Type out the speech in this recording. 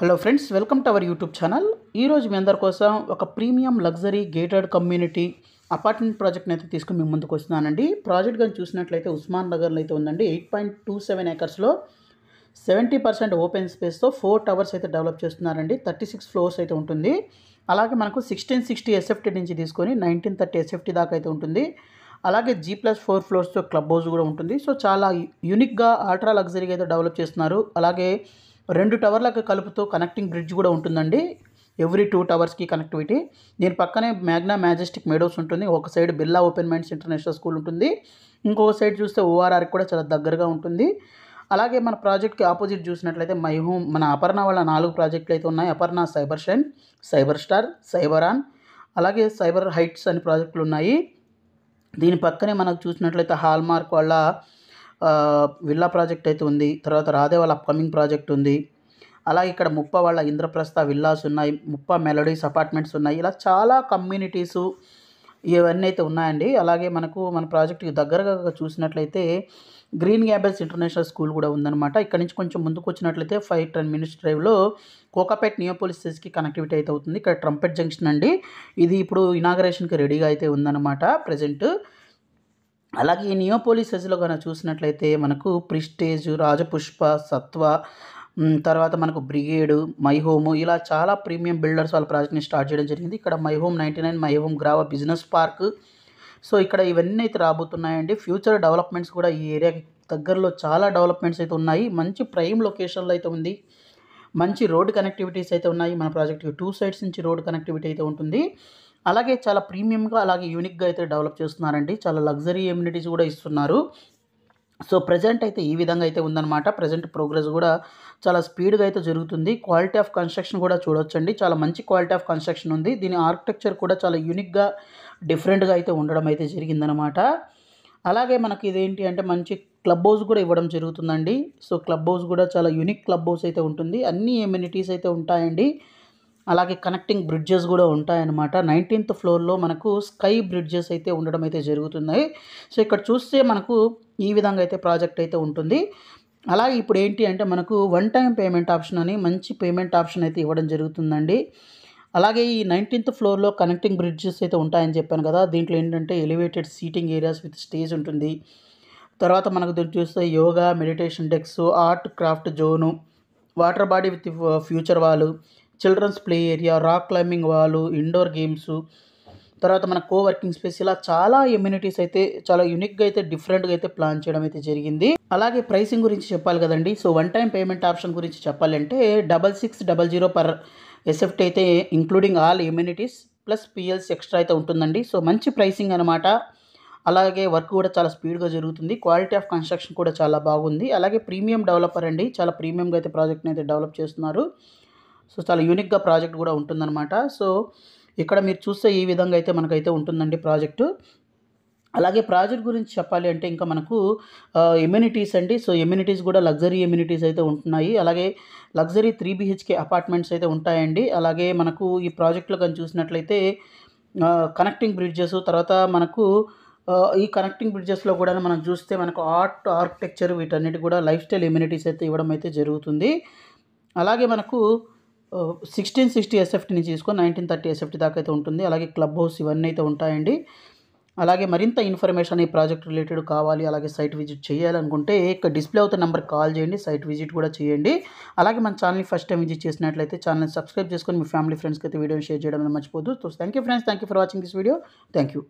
Hello friends, welcome to our YouTube channel. ఈరోజు మీ అందరి కోసం ఒక premium luxury gated community apartment ప్రాజెక్ట్ని అయితే తీసుకుని మీ ముందుకు వస్తున్నానండి. ప్రాజెక్ట్ కానీ చూసినట్లయితే ఉస్మాన్ నగర్లో అయితే ఉందండి. 8.27 ఏకర్స్లో 70% ఓపెన్ స్పేస్తో 4 టవర్స్ అయితే డెవలప్ చేస్తున్నారండి. 36 ఫ్లోర్స్ అయితే ఉంటుంది. అలాగే మనకు 1660 ఎస్ఎఫ్టీ నుంచి తీసుకొని 1930 ఎస్ఎఫ్టీ దాకా అయితే ఉంటుంది. అలాగే G+4 ఫ్లోర్స్తో క్లబ్ హౌస్ కూడా ఉంటుంది. సో చాలా యూనిక్గా అల్ట్రా లగ్జరీగా అయితే డెవలప్ చేస్తున్నారు. అలాగే 2 టవర్లకు కలుపుతూ కనెక్టింగ్ బ్రిడ్జ్ కూడా ఉంటుందండి. ఎవ్రీ 2 టవర్స్కి కనెక్టివిటీ. దీని పక్కనే మ్యాగ్నా మ్యాజెస్టిక్ మెడోస్ ఉంటుంది. ఒక side Birla Open Minds International School ఉంటుంది. ఇంకొక సైడ్ చూస్తే ఓఆర్ఆర్కి కూడా చాలా దగ్గరగా ఉంటుంది. అలాగే మన ప్రాజెక్ట్కి ఆపోజిట్ చూసినట్లయితే మై హోమ్, మన అపర్ణ వాళ్ళ 4 ప్రాజెక్టులు అయితే ఉన్నాయి. Aparna Cyber Shine, Cyber Star, Cyberon, అలాగే సైబర్ హైట్స్ అనే ప్రాజెక్టులు ఉన్నాయి. దీని పక్కనే మనకు చూసినట్లయితే హాల్మార్క్ వాళ్ళ విల్లా ప్రాజెక్ట్ అయితే ఉంది. తర్వాత రాధే వాళ్ళ అప్కమింగ్ ప్రాజెక్ట్ ఉంది. అలాగే ఇక్కడ ముప్ప వాళ్ళ ఇంద్రప్రస్థ విల్లాస్ ఉన్నాయి. ముప్ప మెలోడీస్ అపార్ట్మెంట్స్ ఉన్నాయి. ఇలా చాలా కమ్యూనిటీసు ఇవన్నీ అయితే ఉన్నాయండి. అలాగే మనకు మన ప్రాజెక్ట్కి దగ్గరగా చూసినట్లయితే గ్రీన్ గ్యాబెల్స్ ఇంటర్నేషనల్ స్కూల్ కూడా ఉందన్నమాట. ఇక్కడ నుంచి కొంచెం ముందుకు వచ్చినట్లయితే 5-10 మినిట్స్ డ్రైవ్లో కోకాపేట్ నియోపోలిసెస్కి కనెక్టివిటీ అయితే అవుతుంది. ఇక్కడ ట్రంపెట్ జంక్షన్ అండి. ఇది ఇప్పుడు ఇనాగరేషన్కి రెడీగా అయితే ఉందన్నమాట ప్రజెంట్. అలాగే ఈ నియోపోలిసెస్లో కనుక చూసినట్లయితే మనకు ప్రిస్టేజ్, రాజపుష్ప, సత్వ, తర్వాత మనకు బ్రిగేడ్, మై హోమ్, ఇలా చాలా ప్రీమియం బిల్డర్స్ వాళ్ళ ప్రాజెక్ట్ని స్టార్ట్ చేయడం జరిగింది. ఇక్కడ my home 99, my home Grava business park. So ఇక్కడ ఇవన్నీ అయితే రాబోతున్నాయండి. ఫ్యూచర్ డెవలప్మెంట్స్ కూడా ఈ ఏరియాకి దగ్గరలో చాలా డెవలప్మెంట్స్ అయితే ఉన్నాయి. మంచి ప్రైమ్ లొకేషన్లో అయితే ఉంది. మంచి రోడ్ కనెక్టివిటీస్ అయితే ఉన్నాయి. మన ప్రాజెక్ట్కి 2 సైడ్స్ నుంచి రోడ్ కనెక్టివిటీ అయితే ఉంటుంది. అలాగే చాలా ప్రీమియంగా అలాగే యూనిక్గా అయితే డెవలప్ చేస్తున్నారండి. చాలా లగ్జరీ ఎమ్యూనిటీస్ కూడా ఇస్తున్నారు. సో ప్రజెంట్ అయితే ఈ విధంగా అయితే ఉందన్నమాట. ప్రజెంట్ ప్రోగ్రెస్ కూడా చాలా స్పీడ్గా అయితే జరుగుతుంది. క్వాలిటీ ఆఫ్ కన్స్ట్రక్షన్ కూడా చూడొచ్చండి. చాలా మంచి క్వాలిటీ ఆఫ్ కన్స్ట్రక్షన్ ఉంది. దీని ఆర్కిటెక్చర్ కూడా చాలా యూనిక్గా డిఫరెంట్గా అయితే ఉండడం అయితే జరిగిందనమాట. అలాగే మనకి ఇదేంటి అంటే మంచి క్లబ్ హౌస్ కూడా ఇవ్వడం జరుగుతుందండి. సో క్లబ్ హౌస్ కూడా చాలా యూనిక్ క్లబ్ హౌస్ అయితే ఉంటుంది. అన్ని ఎమ్యూనిటీస్ అయితే ఉంటాయండి. అలాగే కనెక్టింగ్ బ్రిడ్జెస్ కూడా ఉంటాయన్నమాట. 19th ఫ్లోర్లో మనకు స్కై బ్రిడ్జెస్ అయితే ఉండడం అయితే జరుగుతున్నాయి. సో ఇక్కడ చూస్తే మనకు ఈ విధంగా అయితే ప్రాజెక్ట్ అయితే ఉంటుంది. అలాగే ఇప్పుడు ఏంటి అంటే మనకు 1 టైం పేమెంట్ ఆప్షన్ అని మంచి పేమెంట్ ఆప్షన్ అయితే ఇవ్వడం జరుగుతుందండి. అలాగే ఈ 19th ఫ్లోర్లో కనెక్టింగ్ బ్రిడ్జెస్ అయితే ఉంటాయని చెప్పాను కదా. దీంట్లో ఏంటంటే elevated seating areas with stage ఉంటుంది. తర్వాత మనకు దీన్ని చూస్తే yoga, meditation decks, art craft zone, water body with future wall, children's play area, rock climbing wall, indoor games, తర్వాత మన కోవర్కింగ్ స్పేస్, ఇలా చాలా ఎమ్యూనిటీస్ అయితే చాలా యూనిక్గా అయితే డిఫరెంట్గా అయితే ప్లాన్ చేయడం అయితే జరిగింది. అలాగే ప్రైసింగ్ గురించి చెప్పాలి కదండి. సో 1 టైం పేమెంట్ ఆప్షన్ గురించి చెప్పాలంటే 6600 పర్ ఎస్ఎఫ్టీ అయితే including all amenities plus పిఎల్స్ extra అయితే ఉంటుందండి. సో మంచి ప్రైసింగ్ అనమాట. అలాగే వర్క్ కూడా చాలా స్పీడ్గా జరుగుతుంది. క్వాలిటీ ఆఫ్ కన్స్ట్రక్షన్ కూడా చాలా బాగుంది. అలాగే ప్రీమియం డెవలపర్ అండి. చాలా ప్రీమియంగా అయితే ప్రాజెక్ట్ని అయితే డెవలప్ చేస్తున్నారు. సో చాలా యూనిక్గా ప్రాజెక్ట్ కూడా ఉంటుందన్నమాట. సో ఇక్కడ మీరు చూస్తే ఈ విధంగా అయితే మనకైతే ఉంటుందండి ప్రాజెక్టు. అలాగే ప్రాజెక్ట్ గురించి చెప్పాలి అంటే ఇంకా మనకు ఎమ్యూనిటీస్ అండి. సో ఎమ్యూనిటీస్ కూడా లగ్జరీ ఎమ్యూనిటీస్ అయితే ఉంటున్నాయి. అలాగే లగ్జరీ 3 BHK అపార్ట్మెంట్స్ అయితే ఉంటాయండి. అలాగే మనకు ఈ ప్రాజెక్ట్లో కానీ చూసినట్లయితే కనెక్టింగ్ బ్రిడ్జెస్, తర్వాత మనకు ఈ కనెక్టింగ్ బ్రిడ్జెస్లో కూడా మనం చూస్తే మనకు ఆర్కిటెక్చర్ వీటన్నిటి కూడా లైఫ్ స్టైల్ ఎమ్యూనిటీస్ అయితే ఇవ్వడం అయితే జరుగుతుంది. అలాగే మనకు 1660 ఎస్ఎఫ్టీ నుంచి తీసుకొని 1930 ఎస్ఎఫ్టీ దాకా అయితే ఉంటుంది. అలాగే క్లబ్ హౌస్ ఇవన్నీ అయితే ఉంటాయండి. అలాగే మరింత ఇన్ఫర్మేషన్ ఈ ప్రాజెక్ట్ రిలేటెడ్ కావాలి, అలాగే సైట్ విజిట్ చేయాలనుకుంటే ఇక్కడ డిస్ప్లే అవుతున్న నెంబర్కి కాల్ చేయండి. సైట్ విజిట్ కూడా చేయండి. అలాగే మన ఛానల్ని ఫస్ట్ టైం విజిట్ చేసినట్లయితే ఛానల్ని సబ్స్క్రైబ్ చేసుకొని మీ ఫ్యామిలీ ఫ్రెండ్స్కి అయితే వీడియోని షేర్ చేయడం మర్చిపోద్దు. So thank you friends, thank you for watching this video. Thank you.